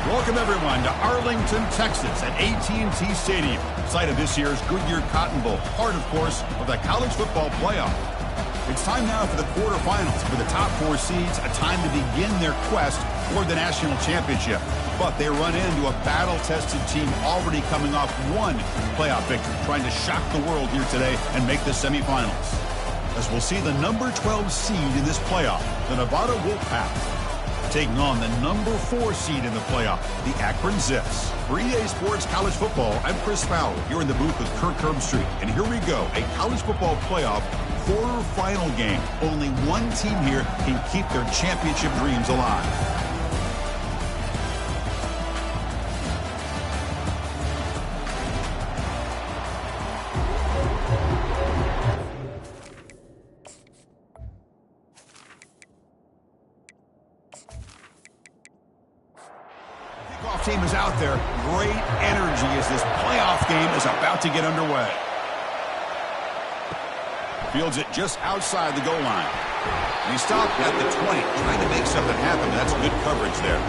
Welcome, everyone, to Arlington, Texas at AT&T Stadium, site of this year's Goodyear Cotton Bowl, part, of course, of the college football playoff. It's time now for the quarterfinals, for the top four seeds, a time to begin their quest for the national championship. But they run into a battle-tested team already coming off one playoff victory, trying to shock the world here today and make the semifinals. As we'll see the number 12 seed in this playoff, the Nevada Wolfpack, taking on the number 4 seed in the playoff, the Akron Zips. For EA Sports College Football, I'm Chris Fowler, here in the booth with Kirk Herbstreit. And here we go, a college football playoff quarterfinal game. Only one team here can keep their championship dreams alive. Team is out there. Great energy as this playoff game is about to get underway. Fields it just outside the goal line. And he stopped at the 20, trying to make something happen. That's good coverage there.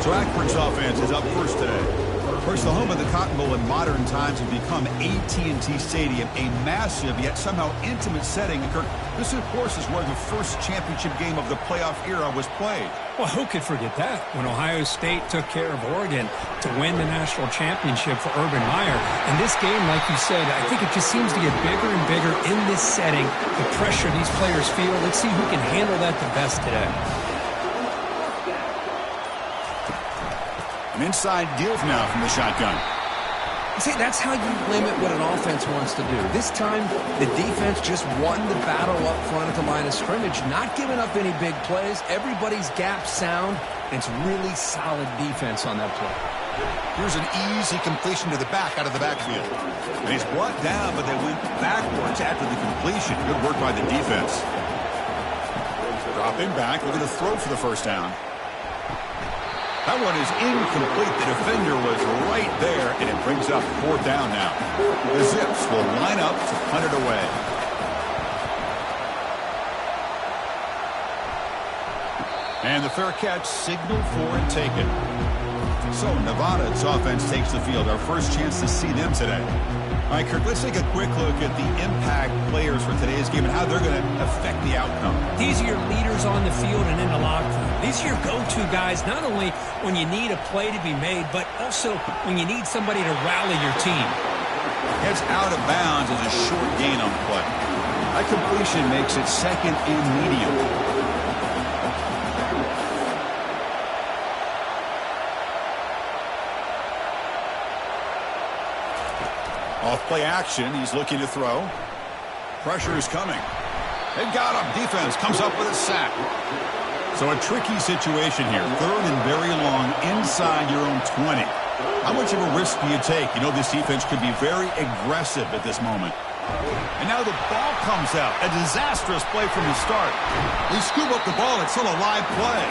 So Akron's offense is up first today. Of course, the home of the Cotton Bowl in modern times has become AT&T Stadium, a massive yet somehow intimate setting. Kirk, this, of course, is where the first championship game of the playoff era was played. Well, who could forget that? When Ohio State took care of Oregon to win the national championship for Urban Meyer. And this game, like you said, I think it just seems to get bigger and bigger in this setting. The pressure these players feel. Let's see who can handle that the best today. An inside deal now from the shotgun. See, that's how you limit what an offense wants to do. This time, the defense just won the battle up front at the line of scrimmage, not giving up any big plays. Everybody's gap sound, and it's really solid defense on that play. Here's an easy completion to the back out of the backfield. And he's brought down, but they went backwards after the completion. Good work by the defense. Dropping back, looking to throw for the first down. That one is incomplete. The defender was right there, and it brings up fourth down now. The Zips will line up to punt it away. And the fair catch signaled for and taken. So Nevada's offense takes the field. Our first chance to see them today. All right, Kirk, let's take a quick look at the impact players for today's game and how they're going to affect the outcome. These are your leaders on the field and in the locker room. These are your go-to guys, not only when you need a play to be made, but also when you need somebody to rally your team. Heads out of bounds as a short gain on the play. That completion makes it second and medium. Off play action, he's looking to throw. Pressure is coming. They got him. Defense comes up with a sack. So a tricky situation here. Third and very long inside your own 20. How much of a risk do you take? You know this defense could be very aggressive at this moment. And now the ball comes out. A disastrous play from the start. They scoop up the ball. It's still a live play.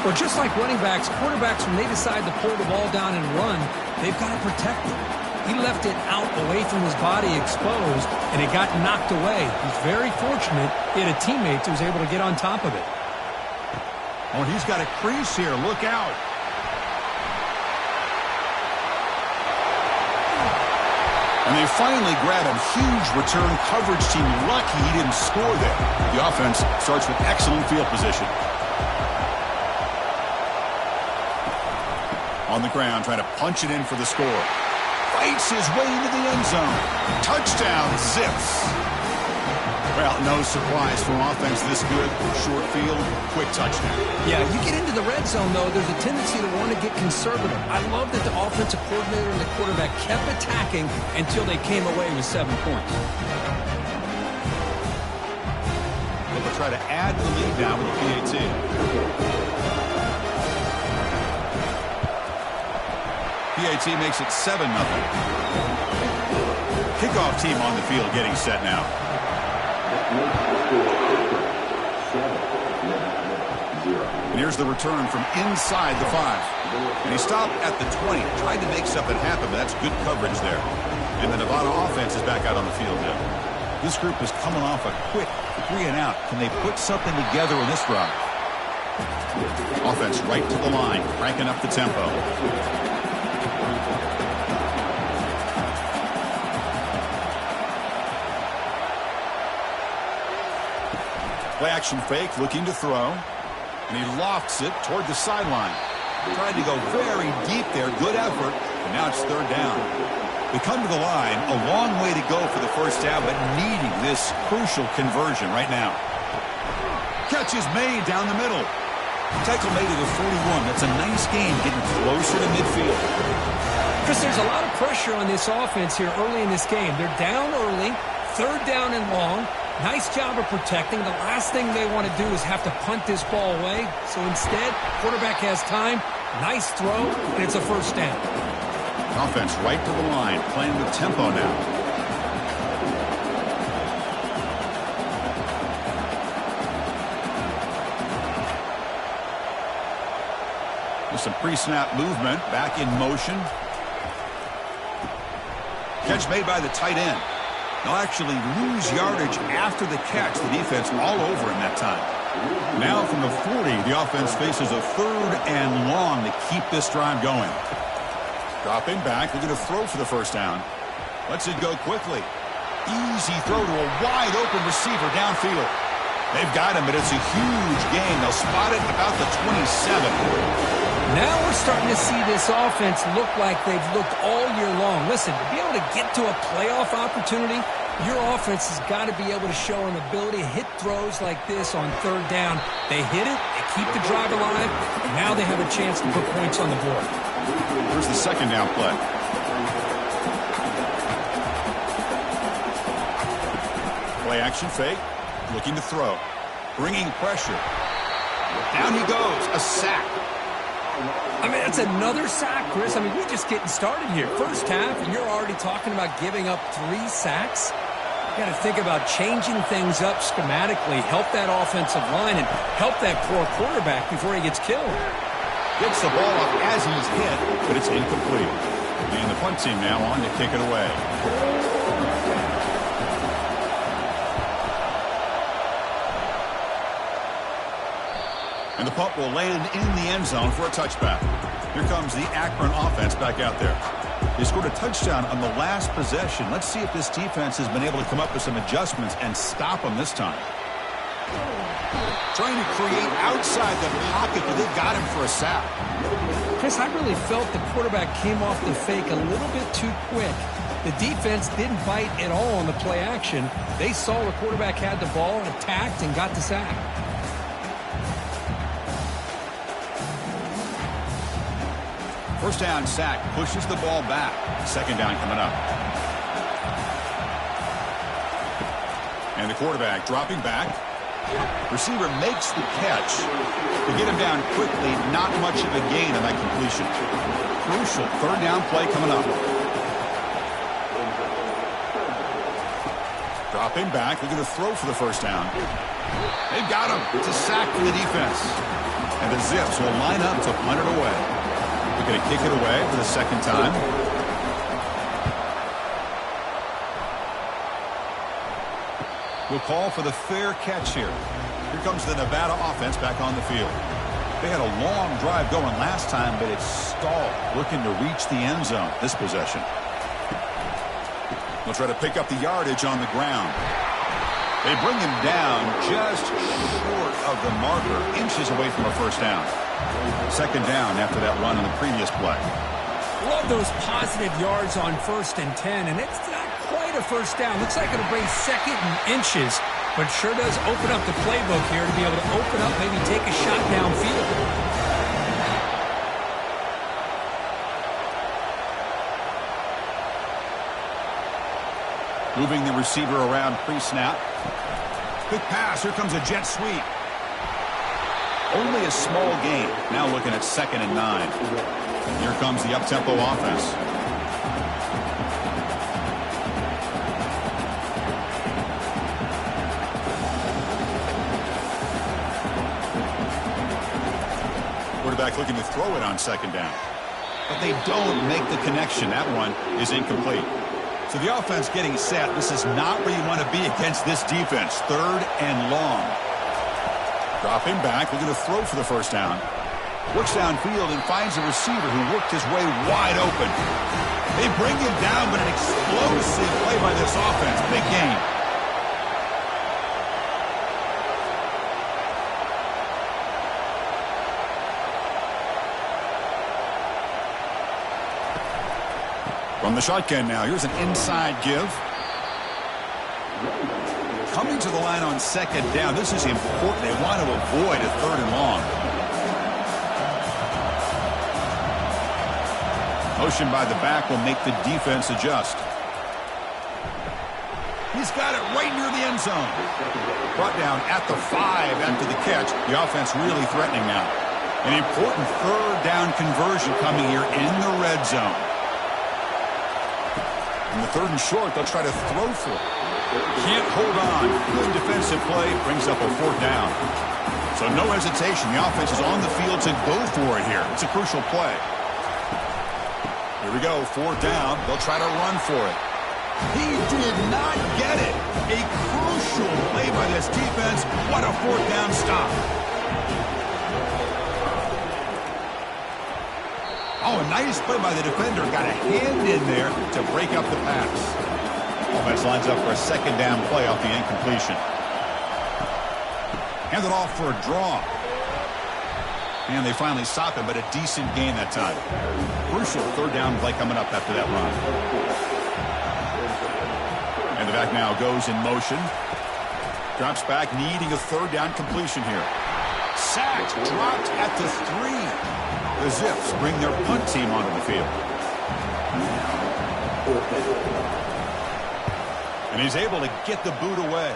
Well, just like running backs, quarterbacks, when they decide to pull the ball down and run, they've got to protect it. He left it out away from his body exposed, and it got knocked away. He's very fortunate he had a teammate who was able to get on top of it. Oh, he's got a crease here. Look out. And they finally grab him. Huge return coverage team. Lucky he didn't score there. The offense starts with excellent field position. On the ground, trying to punch it in for the score. Fights his way into the end zone. Touchdown, Zips. Well, no surprise from offense this good. Short field, quick touchdown. Yeah, you get into the red zone, though, there's a tendency to want to get conservative. I love that the offensive coordinator and the quarterback kept attacking until they came away with 7 points. They'll try to add the lead now with the PAT. PAT makes it 7-0. Kickoff team on the field getting set now. And here's the return from inside the 5. And he stopped at the 20. Tried to make something happen, but that's good coverage there. And the Nevada offense is back out on the field now. This group is coming off a quick 3-and-out. Can they put something together in this drive? Offense right to the line, cranking up the tempo. Play action fake, looking to throw. And he lofts it toward the sideline. Tried to go very deep there. Good effort. And now it's third down. They come to the line. A long way to go for the first down, but needing this crucial conversion right now. Catch is made down the middle. Tackle made at the 41. That's a nice game, getting closer to midfield. Chris, there's a lot of pressure on this offense here early in this game. They're down early, third down and long. Nice job of protecting. The last thing they want to do is have to punt this ball away. So instead, quarterback has time. Nice throw, and it's a first down. Offense right to the line, playing with tempo now. With some pre-snap movement, back in motion. Catch made by the tight end. They'll actually lose yardage after the catch. The defense all over him that time. Now from the 40, the offense faces a third and long to keep this drive going. Dropping back, they're going to throw for the first down. Lets it go quickly. Easy throw to a wide open receiver downfield. They've got him, but it's a huge gain. They'll spot it about the 27. Now we're starting to see this offense look like they've looked all year long. Listen, to be able to get to a playoff opportunity, your offense has got to be able to show an ability to hit throws like this on third down. They hit it, they keep the drive alive, and now they have a chance to put points on the board. Here's the second down play. Play action fake, looking to throw, bringing pressure. Down he goes, a sack. I mean, that's another sack, Chris. I mean, we're just getting started here. First half, and you're already talking about giving up 3 sacks. You got to think about changing things up schematically, help that offensive line, and help that poor quarterback before he gets killed. Gets the ball up as he's hit, but it's incomplete. And the punt team now on to kick it away. And the punt will land in the end zone for a touchback. Here comes the Akron offense back out there. They scored a touchdown on the last possession. Let's see if this defense has been able to come up with some adjustments and stop them this time. Trying to create outside the pocket, but they got him for a sack. Chris, I really felt the quarterback came off the fake a little bit too quick. The defense didn't bite at all on the play action. They saw the quarterback had the ball, attacked, and got the sack. First down sack, pushes the ball back. Second down coming up. And the quarterback dropping back. Receiver makes the catch. To get him down quickly, not much of a gain on that completion. Crucial third down play coming up. Dropping back, looking to throw for the first down. They've got him. It's a sack for the defense. And the Zips will line up to punt it away. They're going to kick it away for the second time. We'll call for the fair catch here. Here comes the Nevada offense back on the field. They had a long drive going last time, but it's stalled, looking to reach the end zone this possession. They'll try to pick up the yardage on the ground. They bring him down just short of the marker, inches away from a first down. Second down after that run in the previous play. Love those positive yards on 1st and 10, and it's not quite a first down. Looks like it'll bring second and inches, but sure does open up the playbook here to be able to open up, maybe take a shot downfield. Moving the receiver around pre-snap. Quick pass. Here comes a jet sweep. Only a small gain. Now looking at 2nd and 9. And here comes the up-tempo offense. Quarterback looking to throw it on 2nd down. But they don't make the connection. That one is incomplete. So the offense getting set. This is not where you want to be against this defense. 3rd and long. Dropping back, looking to throw for the first down. Looks downfield and finds a receiver who worked his way wide open. They bring him down, but an explosive play by this offense. Big gain. From the shotgun now, here's an inside give. Coming to the line on second down. This is important. They want to avoid a 3rd and long. Motion by the back will make the defense adjust. He's got it right near the end zone. Brought down at the 5 after the catch. The offense really threatening now. An important 3rd down conversion coming here in the red zone. In the 3rd and short, they'll try to throw for it. Can't hold on. Good defensive play. Brings up a 4th down. So no hesitation. The offense is on the field to go for it here. It's a crucial play. Here we go. 4th down. They'll try to run for it. He did not get it. A crucial play by this defense. What a 4th down stop. Oh, a nice play by the defender. Got a hand in there to break up the pass. Offense lines up for a 2nd down play off the incompletion. Handed off for a draw. And they finally stop him, but a decent gain that time. Crucial 3rd down play coming up after that run. And the back now goes in motion. Drops back, needing a 3rd down completion here. Sacked, dropped at the 3. The Zips bring their punt team onto the field. And he's able to get the boot away.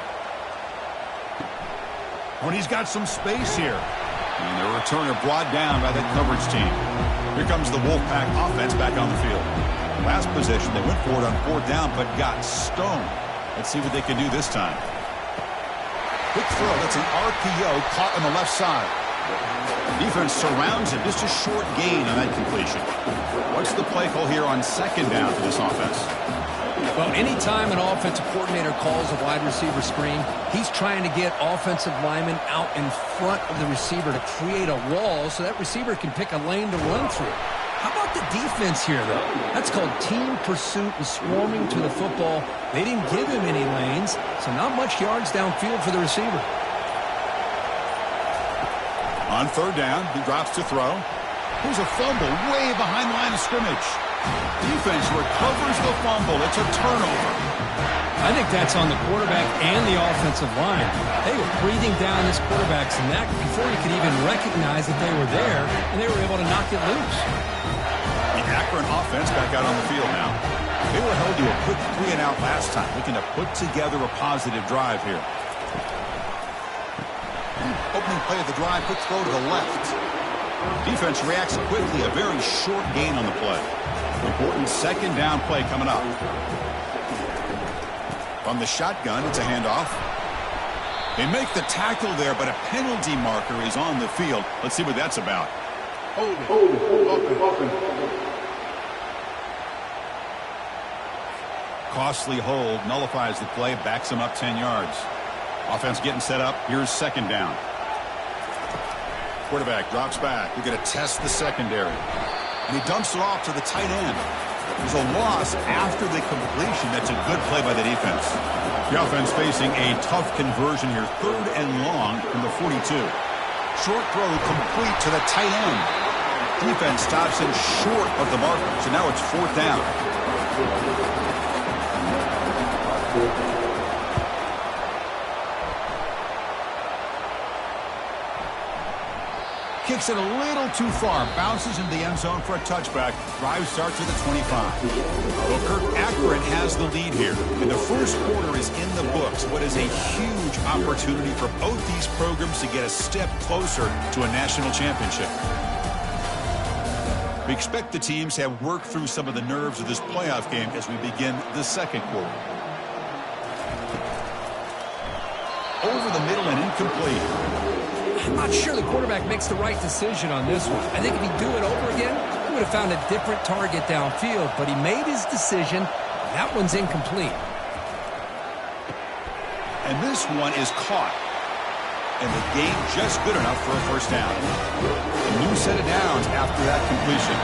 When he's got some space here. And the returner brought down by the coverage team. Here comes the Wolfpack offense back on the field. Last possession, they went for it on 4th down, but got stoned. Let's see what they can do this time. Quick throw. That's an RPO caught on the left side. Defense surrounds him. Just a short gain on that completion. What's the play call here on 2nd down for this offense? Well, anytime an offensive coordinator calls a wide receiver screen, he's trying to get offensive linemen out in front of the receiver to create a wall so that receiver can pick a lane to run through. How about the defense here, though? That's called team pursuit and swarming to the football. They didn't give him any lanes, so not much yards downfield for the receiver. On 3rd down, he drops to throw. Here's a fumble way behind the line of scrimmage. Defense recovers the fumble. It's a turnover. I think that's on the quarterback and the offensive line. They were breathing down this quarterback's neck before he could even recognize that they were there, and they were able to knock it loose. The Akron offense back out on the field now. They were held to a quick 3-and-out last time, looking to put together a positive drive here. Opening play of the drive, quick throw to the left. Defense reacts quickly, a very short gain on the play. Important 2nd down play coming up. From the shotgun, it's a handoff. They make the tackle there, but a penalty marker is on the field. Let's see what that's about. Hold it. Costly hold, nullifies the play, backs him up 10 yards. Offense getting set up. Here's 2nd down. Quarterback drops back. We're going to test the secondary. And he dumps it off to the tight end. There's a loss after the completion. That's a good play by the defense. The offense facing a tough conversion here. 3rd and long from the 42. Short throw complete to the tight end. Defense stops him short of the marker. So now it's 4th down. Kicks it a little too far. Bounces into the end zone for a touchback. Drive starts at the 25. Well, Kirk, Akron has the lead here. And the first quarter is in the books. What is a huge opportunity for both these programs to get a step closer to a national championship. We expect the teams to have worked through some of the nerves of this playoff game as we begin the second quarter. Over the middle and incomplete. I'm not sure the quarterback makes the right decision on this one. I think if he'd do it over again, he would have found a different target downfield, but he made his decision. That one's incomplete. And this one is caught. and the game just good enough for a first down. A new set of downs after that completion.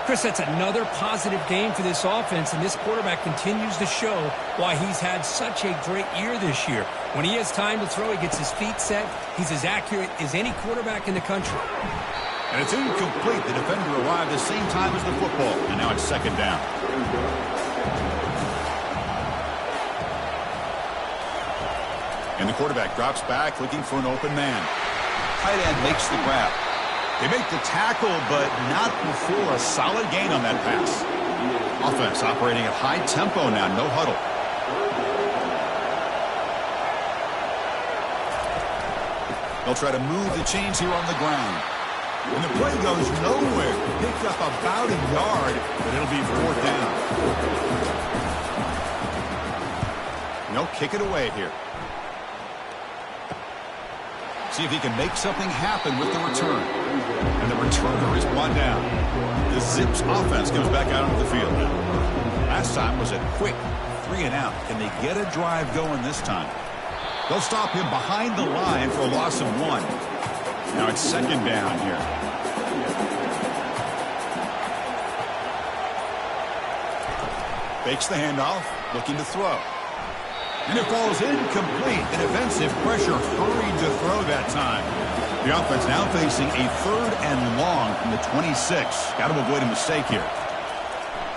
Chris, that's another positive game for this offense, and this quarterback continues to show why he's had such a great year this year. When he has time to throw, he gets his feet set. He's as accurate as any quarterback in the country. And it's incomplete. The defender arrived the same time as the football, and now it's second down. And the quarterback drops back looking for an open man. Tight end makes the grab. They make the tackle, but not before a solid gain on that pass. Offense operating at high tempo now, no huddle. They'll try to move the chains here on the ground. And the play goes nowhere. Picked up about a yard, but it'll be fourth down. And they'll kick it away here. See if he can make something happen with the return. And the returner is brought down. The Zips offense comes back out onto the field now. Last time was a quick 3 and out. Can they get a drive going this time? They'll stop him behind the line for a loss of 1. Now it's second down here. Fakes the handoff, looking to throw. And it falls incomplete. The defensive pressure hurried to throw that time. The offense now facing a 3rd and long from the 26. Got to avoid a mistake here.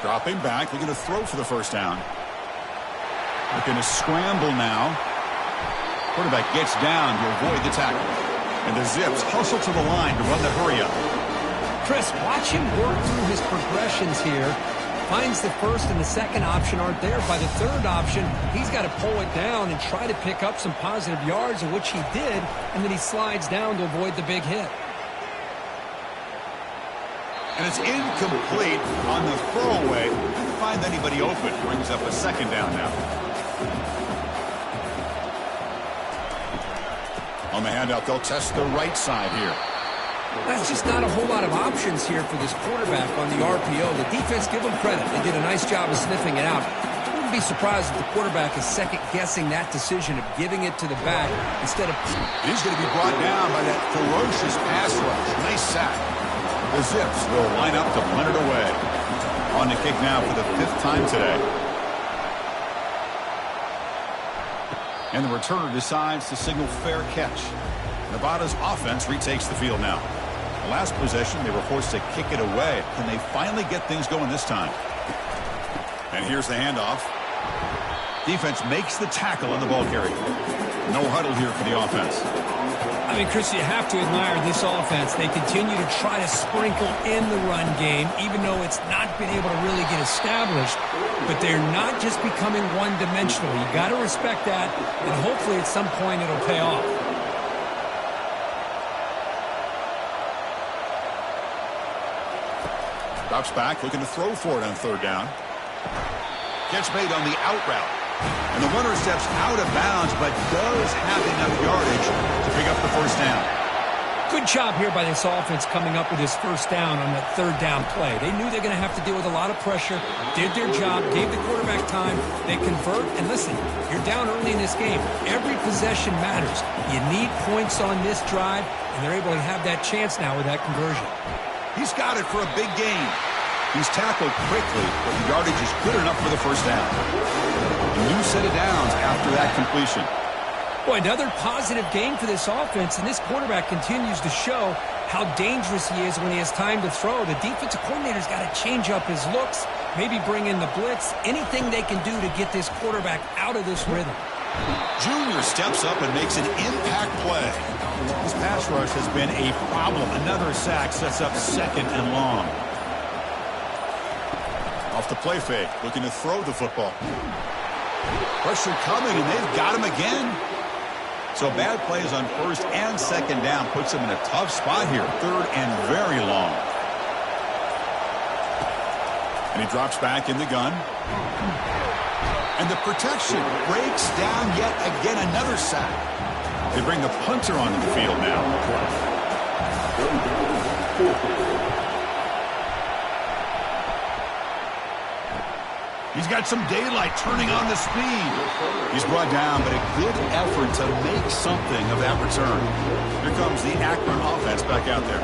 Dropping back, looking to throw for the first down. Looking to scramble now. Quarterback gets down to avoid the tackle. And the Zips hustle to the line to run the hurry up. Chris, watch him work through his progressions here. Finds the first and the second option aren't there. By the third option, he's got to pull it down and try to pick up some positive yards, of which he did, and then he slides down to avoid the big hit. And it's incomplete on the throwaway. Didn't find anybody open. Brings up a second down now. On the handout, they'll test the right side here. That's just not a whole lot of options here for this quarterback on the RPO. The defense, give them credit. They did a nice job of sniffing it out. Wouldn't be surprised if the quarterback is second-guessing that decision of giving it to the back instead of... He's going to be brought down by that ferocious pass rush. Nice sack. The Zips will line up to punt it away. On the kick now for the 5th time today. And the returner decides to signal fair catch. Nevada's offense retakes the field now. The last possession, they were forced to kick it away. Can they finally get things going this time? And here's the handoff. Defense makes the tackle on the ball carrier. No huddle here for the offense. I mean, Chris, you have to admire this offense. They continue to try to sprinkle in the run game, even though it's not been able to really get established. But they're not just becoming one-dimensional. You got to respect that, and hopefully at some point it'll pay off. Drops back, looking to throw for it on 3rd down. Catch made on the out route. And the runner steps out of bounds, but does have enough yardage to pick up the first down. Good job here by this offense coming up with his first down on that 3rd down play. They knew they're going to have to deal with a lot of pressure, did their job, gave the quarterback time, they convert, and listen, you're down early in this game. Every possession matters. You need points on this drive, and they're able to have that chance now with that conversion. He's got it for a big gain. He's tackled quickly, but the yardage is good enough for the first down. A new set of downs after that completion. Boy, another positive game for this offense, and this quarterback continues to show how dangerous he is when he has time to throw. The defensive coordinator's got to change up his looks, maybe bring in the blitz, anything they can do to get this quarterback out of this rhythm. Junior steps up and makes an impact play. This pass rush has been a problem. Another sack sets up 2nd and long. Off the play fake, looking to throw the football. Pressure coming, and they've got him again. So bad plays on 1st and 2nd down puts him in a tough spot here. 3rd and very long. And he drops back in the gun. And the protection breaks down yet again. Another sack. They bring the punter onto the field now. He's got some daylight turning on the speed. He's brought down, but a good effort to make something of that return. Here comes the Akron offense back out there.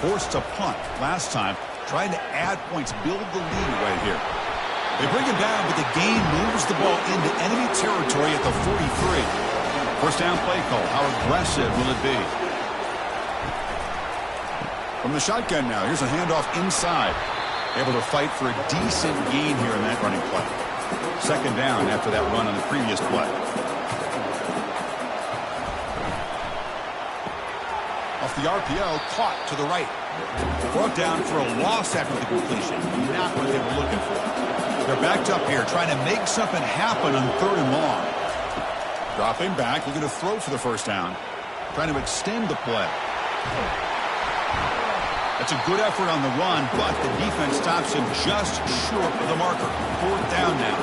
Forced to punt last time, trying to add points, build the lead right here. They bring him down, but the gain moves the ball into enemy territory at the 43. First down play call. How aggressive will it be? From the shotgun now, here's a handoff inside. Able to fight for a decent gain here in that running play. Second down after that run on the previous play. Off the RPO, caught to the right. Brought down for a loss after the completion. Not what they were looking for. They're backed up here, trying to make something happen on 3rd and long. Dropping back, looking to throw for the first down. Trying to extend the play. That's a good effort on the run, but the defense stops him just short of the marker. 4th down now.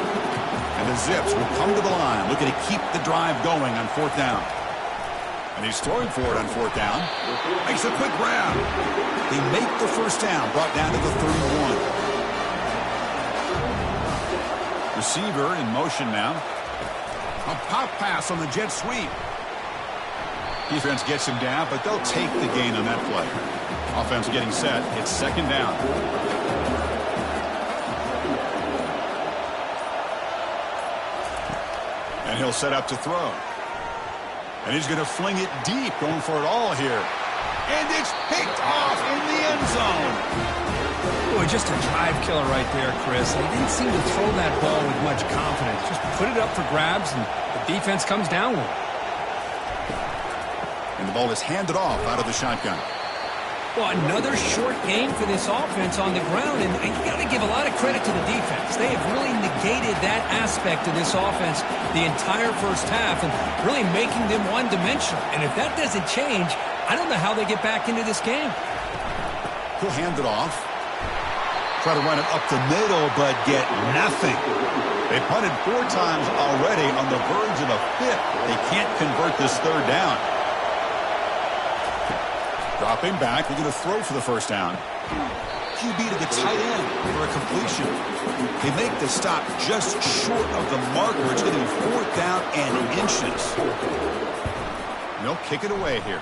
And the Zips will come to the line, looking to keep the drive going on 4th down. And he's throwing for it on 4th down. Makes a quick grab. They make the first down, brought down to the 31. Receiver in motion now. A pop pass on the jet sweep. Defense gets him down, but they'll take the gain on that play. Offense getting set. It's second down. And he'll set up to throw. And he's going to fling it deep, going for it all here. And it's picked off in the end zone. Boy, just a drive killer right there, Chris. He didn't seem to throw that ball with much confidence. Just put it up for grabs, and the defense comes down with it. And the ball is handed off out of the shotgun. Well, another short game for this offense on the ground, and you got to give a lot of credit to the defense. They have really negated that aspect of this offense the entire first half and really making them one-dimensional. And if that doesn't change, I don't know how they get back into this game. He'll hand it off. Try to run it up the middle, but get nothing. They punted 4 times already on the verge of a 5th. They can't convert this 3rd down. Dropping back, we're going to throw for the first down. QB to the tight end for a completion. They make the stop just short of the marker. It's going to be 4th down and inches. And they'll kick it away here.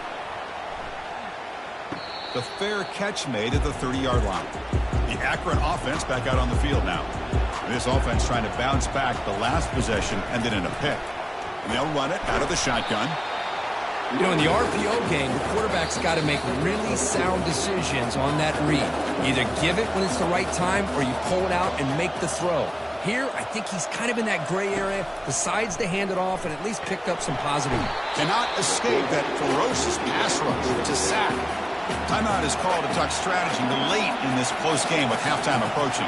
The fair catch made at the 30-yard line. The Akron offense back out on the field now. This offense trying to bounce back. The last possession ended in a pick. And they'll run it out of the shotgun. You know, in the RPO game, the quarterback's got to make really sound decisions on that read. Either give it when it's the right time or you pull it out and make the throw. Here, I think he's kind of in that gray area, decides to hand it off and at least picked up some positive. Cannot escape that ferocious pass rush. It's a sack. Timeout is called to talk strategy late in this close game with halftime approaching.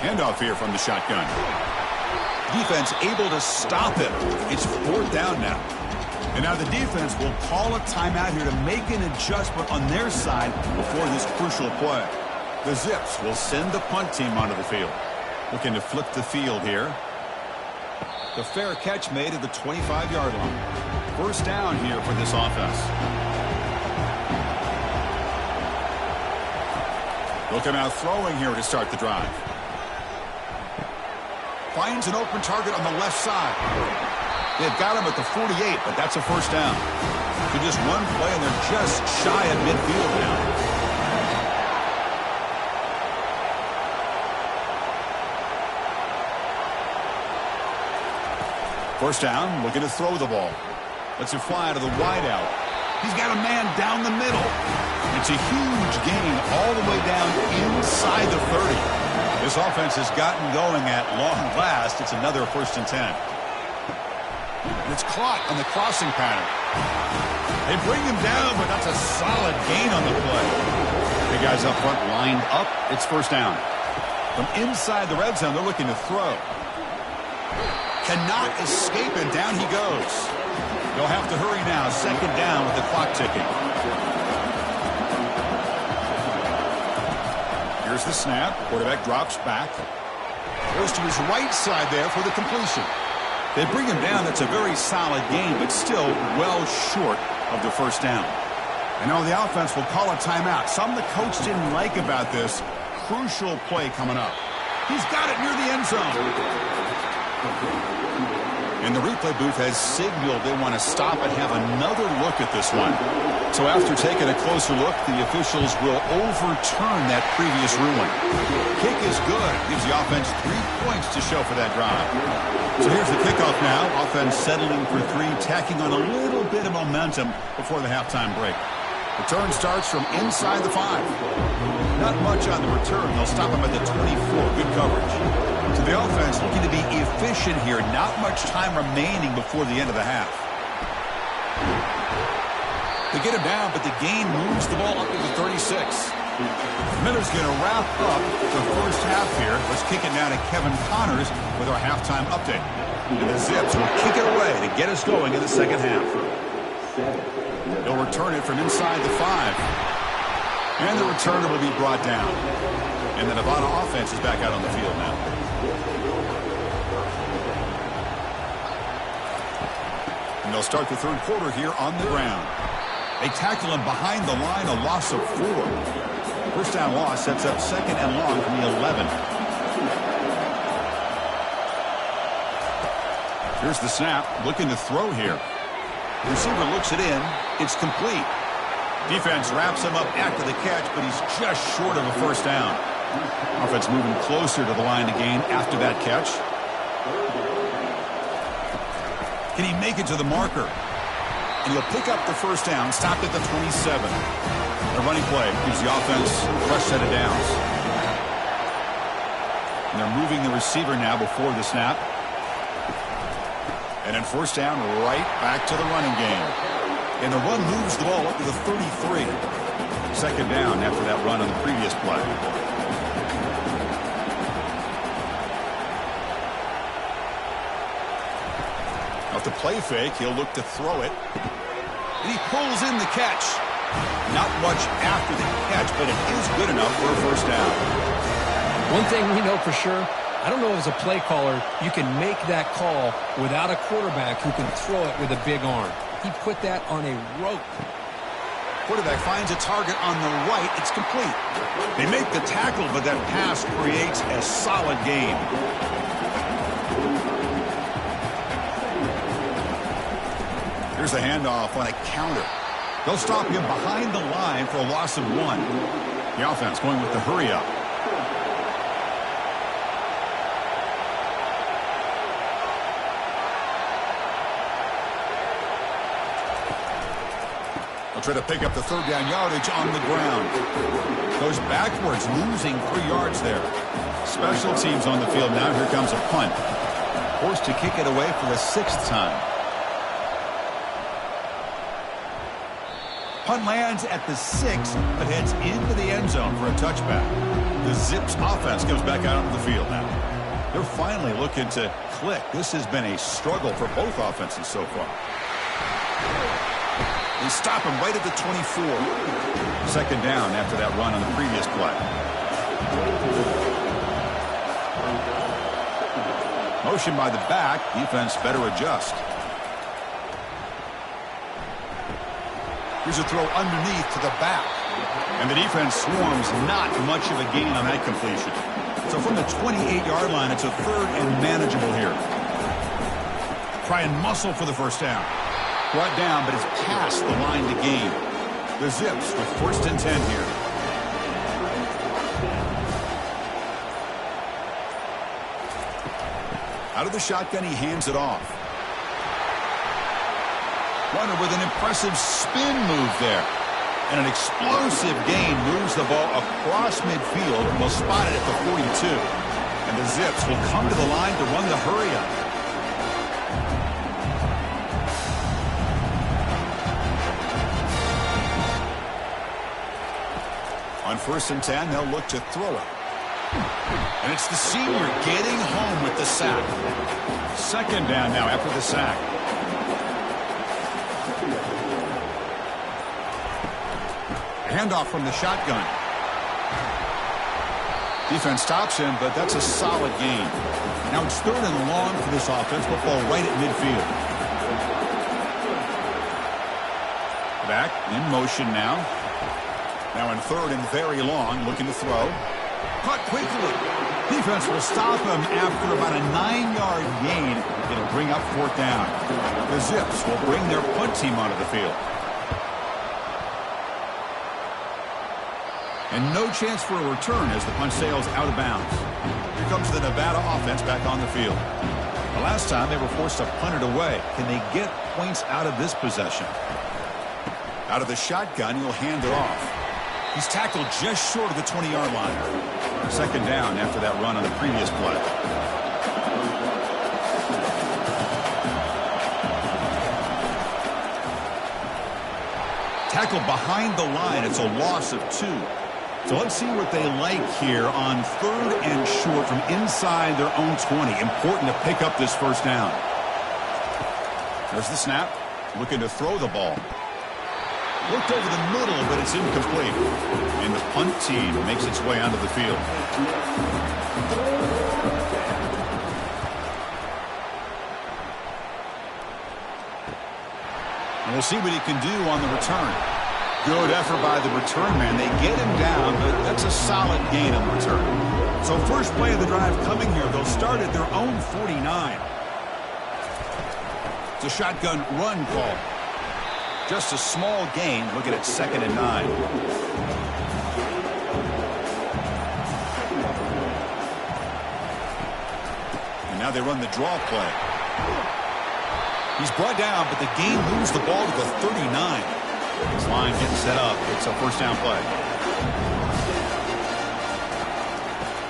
Handoff here from the shotgun. Defense able to stop it. It's 4th down now. And now the defense will call a timeout here to make an adjustment on their side before this crucial play. The Zips will send the punt team onto the field. Looking to flip the field here. The fair catch made at the 25-yard line. First down here for this offense. Looking out throwing here to start the drive. Finds an open target on the left side. They've got him at the 48, but that's a first down. To just one play, and they're just shy of midfield now. First down, looking to throw the ball. Lets it fly to the wideout. He's got a man down the middle. It's a huge gain all the way down inside the 30. This offense has gotten going at long last. It's another 1st and 10. And it's caught on the crossing pattern. They bring him down, but that's a solid gain on the play. The guys up front lined up. It's first down. From inside the red zone, they're looking to throw. Cannot escape, and down he goes. They'll have to hurry now. Second down with the clock ticking. Here's the snap. Quarterback drops back. Goes to his right side there for the completion. They bring him down. That's a very solid gain, but still well short of the first down. And now the offense will call a timeout. Something the coach didn't like about this. crucial play coming up. He's got it near the end zone. And the replay booth has signaled they want to stop and have another look at this one. So after taking a closer look, the officials will overturn that previous ruling. Kick is good. Gives the offense 3 points to show for that drive. So here's the kickoff now. Offense settling for 3, tacking on a little bit of momentum before the halftime break. Return starts from inside the 5. Not much on the return. They'll stop him at the 24. Good coverage. So the offense looking to be efficient here. Not much time remaining before the end of the half. They get him down, but the gain moves the ball up to the 36. Miller's going to wrap up the first half here. Let's kick it now to Kevin Connors with our halftime update. And the Zips will kick it away to get us going in the second half. They'll return it from inside the 5. And the returner will be brought down. And the Nevada offense is back out on the field now. And they'll start the third quarter here on the ground. They tackle him behind the line, a loss of 4. First down loss sets up second and long from the 11. Here's the snap, looking to throw here. The receiver looks it in. It's complete. Defense wraps him up after the catch, but he's just short of a first down. Offense moving closer to the line to gain after that catch. Can he make it to the marker? And he'll pick up the first down, stopped at the 27. The running play gives the offense a fresh set of downs. And they're moving the receiver now before the snap. And then first down, right back to the running game. And the run moves the ball up to the 33. Second down after that run on the previous play. Off the play fake, he'll look to throw it. And he pulls in the catch. Not much after the catch, but it is good enough for a first down. One thing we know for sure, I don't know as a play caller, you can make that call without a quarterback who can throw it with a big arm. He put that on a rope. Quarterback finds a target on the right. It's complete. They make the tackle, but that pass creates a solid gain. Here's the handoff on a counter. They'll stop him behind the line for a loss of 1. The offense going with the hurry up. They'll try to pick up the third down yardage on the ground. Goes backwards, losing 3 yards there. Special teams on the field now. Here comes a punt. Forced to kick it away for the 6th time. Punt lands at the 6, but heads into the end zone for a touchback. The Zips offense comes back out onto the field now. They're finally looking to click. This has been a struggle for both offenses so far. They stop him right at the 24. Second down after that run on the previous play. Motion by the back. Defense better adjust. Here's a throw underneath to the back. And the defense swarms, not much of a gain on that completion. So from the 28-yard line, it's a third and manageable here. Try and muscle for the first down. Brought down, but it's past the line to gain. The Zips with first and 10 here. Out of the shotgun, he hands it off. Runner with an impressive spin move there. And an explosive gain moves the ball across midfield. Will spot it at the 42. And the Zips will come to the line to run the hurry-up. On first and 10, they'll look to throw it. And it's the senior getting home with the sack. Second down now after the sack. Handoff from the shotgun. Defense stops him, but that's a solid gain. Now it's third and long for this offense. Football right at midfield. Back in motion now. Now in third and very long, looking to throw. quickly. Defense will stop him after about a 9-yard gain. It'll bring up 4th down. The Zips will bring their punt team onto the field. And no chance for a return as the punt sails out of bounds. Here comes the Nevada offense back on the field. The last time they were forced to punt it away. Can they get points out of this possession? Out of the shotgun, he'll hand it off. He's tackled just short of the 20-yard line. 2nd down after that run on the previous play. Tackled behind the line. It's a loss of 2. So let's see what they like here on 3rd and short from inside their own 20. Important to pick up this 1st down. There's the snap. Looking to throw the ball. Looked over the middle, but it's incomplete. And the punt team makes its way onto the field. And we'll see what he can do on the return. Good effort by the return man. They get him down, but that's a solid gain on the return. So first play of the drive coming here. They'll start at their own 49. It's a shotgun run call. Just a small gain. Looking at 2nd and 9. And now they run the draw play. He's brought down, but the game moves the ball to the 39. This line getting set up. It's a 1st down play.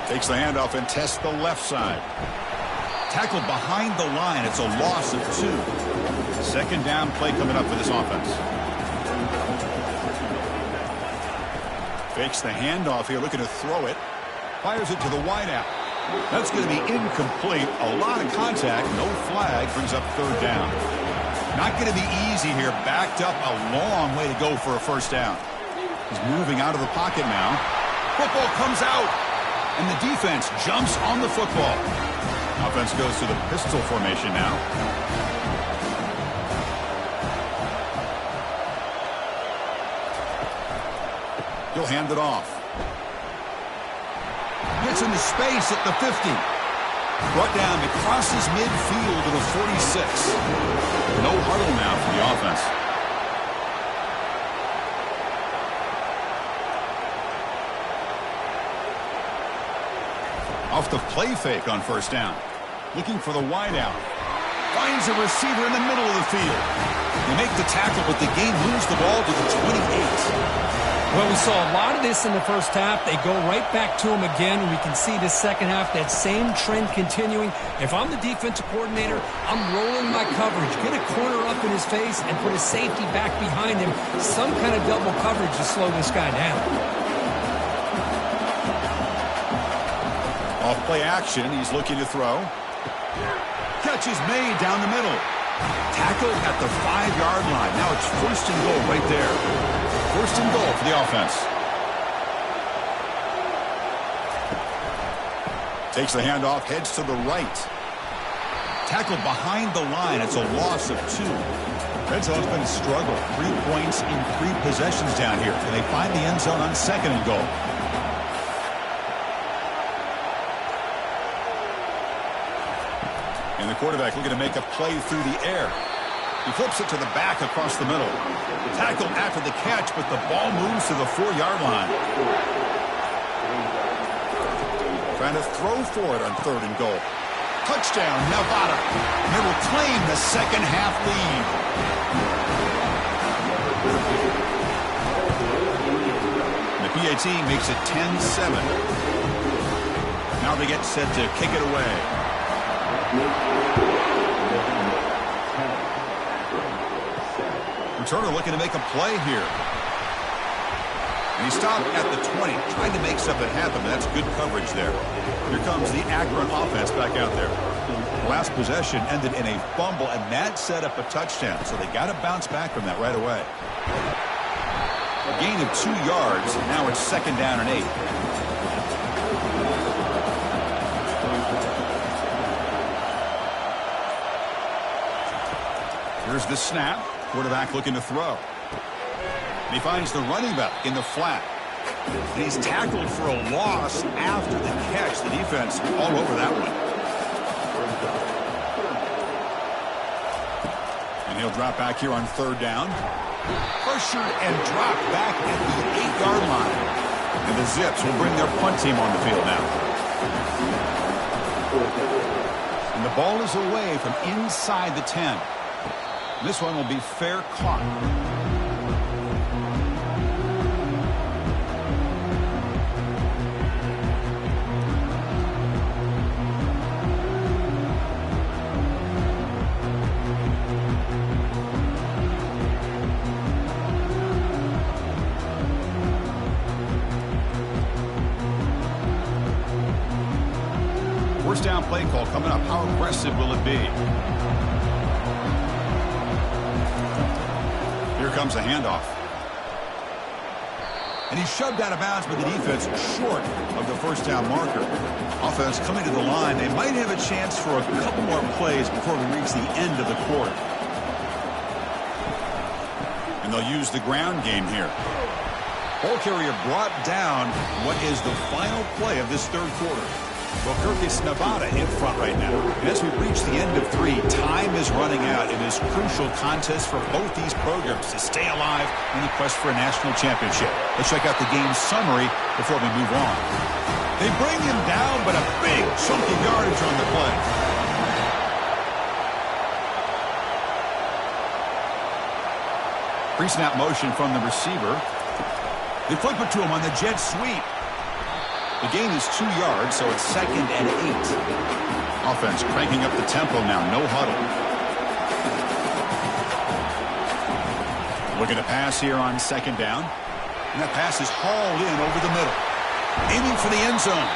Takes the handoff and tests the left side. Tackled behind the line. It's a loss of 2. 2nd down play coming up for this offense. Fakes the handoff here, looking to throw it. Fires it to the wideout. That's going to be incomplete. A lot of contact. No flag. Brings up 3rd down. Not going to be easy here. Backed up a long way to go for a 1st down. He's moving out of the pocket now. Football comes out. And the defense jumps on the football. Offense goes to the pistol formation now. He'll hand it off. Gets into space at the 50. Brought down to crosses midfield to the 46. No huddle now for the offense. Off the play fake on 1st down. Looking for the wideout. Finds a receiver in the middle of the field. They make the tackle, but the game moves the ball to the 28. Well, we saw a lot of this in the 1st half. They go right back to him again. We can see the 2nd half, that same trend continuing. If I'm the defensive coordinator, I'm rolling my coverage. Get a corner up in his face and put a safety back behind him. Some kind of double coverage to slow this guy down. Off play action, he's looking to throw. Catch is made down the middle. Tackled at the 5-yard line. Now it's 1st and goal right there. 1st and goal for the offense. Takes the handoff, heads to the right. Tackled behind the line. It's a loss of 2. Red zone's been a struggle. 3 points in 3 possessions down here. And they find the end zone on 2nd and goal. And the quarterback looking to make a play through the air. He flips it to the back across the middle. Tackled after the catch, but the ball moves to the 4-yard line. Trying to throw for it on 3rd and goal. Touchdown, Nevada. And they will claim the 2nd half lead. The PAT makes it 10-7. Now they get set to kick it away. Returner looking to make a play here. And he stopped at the 20, trying to make something happen. That's good coverage there. Here comes the Akron offense back out there. The last possession ended in a fumble, and that set up a touchdown. So they got to bounce back from that right away. A gain of 2 yards, and now it's 2nd down and 8. Here's the snap. Quarterback looking to throw. And he finds the running back in the flat. And he's tackled for a loss after the catch. The defense all over that one. And he'll drop back here on 3rd down. Pressured and dropped back at the 8-yard line. And the Zips will bring their punt team on the field now. And the ball is away from inside the 10. This one will be fair caught. First down play call coming up. How aggressive will it be? Here comes a handoff. And he's shoved out of bounds by the defense short of the first down marker. Offense coming to the line. They might have a chance for a couple more plays before we reach the end of the quarter. And they'll use the ground game here. Ball carrier brought down what is the final play of this 3rd quarter. Well, Kirk, it's Nevada in front right now. And as we reach the end of 3, time is running out in this crucial contest for both these programs to stay alive in the quest for a national championship. Let's check out the game summary before we move on. They bring him down, but a big chunky yardage on the play. Pre-snap motion from the receiver. They flip it to him on the jet sweep. The gain is 2 yards, so it's 2nd and 8. Offense cranking up the tempo now. No huddle. Looking to pass here on 2nd down. And that pass is hauled in over the middle. Aiming for the end zone.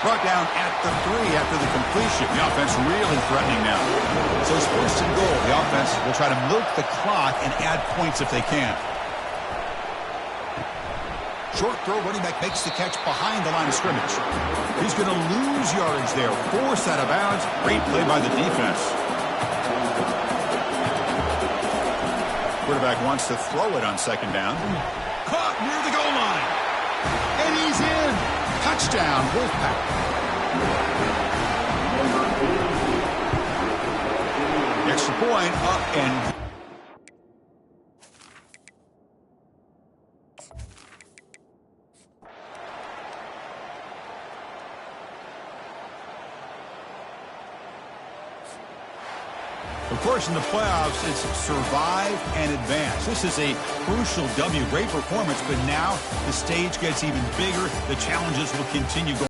Brought down at the 3 after the completion. The offense really threatening now. So it's 1st and goal. The offense will try to milk the clock and add points if they can. Short throw, running back makes the catch behind the line of scrimmage. He's going to lose yardage there. Forced out of bounds. Great play by the defense. Quarterback wants to throw it on 2nd down. Caught near the goal line. And he's in. Touchdown, Wolfpack. Extra point up and... Of course, in the playoffs, it's survive and advance. This is a crucial W. Great performance, but now the stage gets even bigger. The challenges will continue going.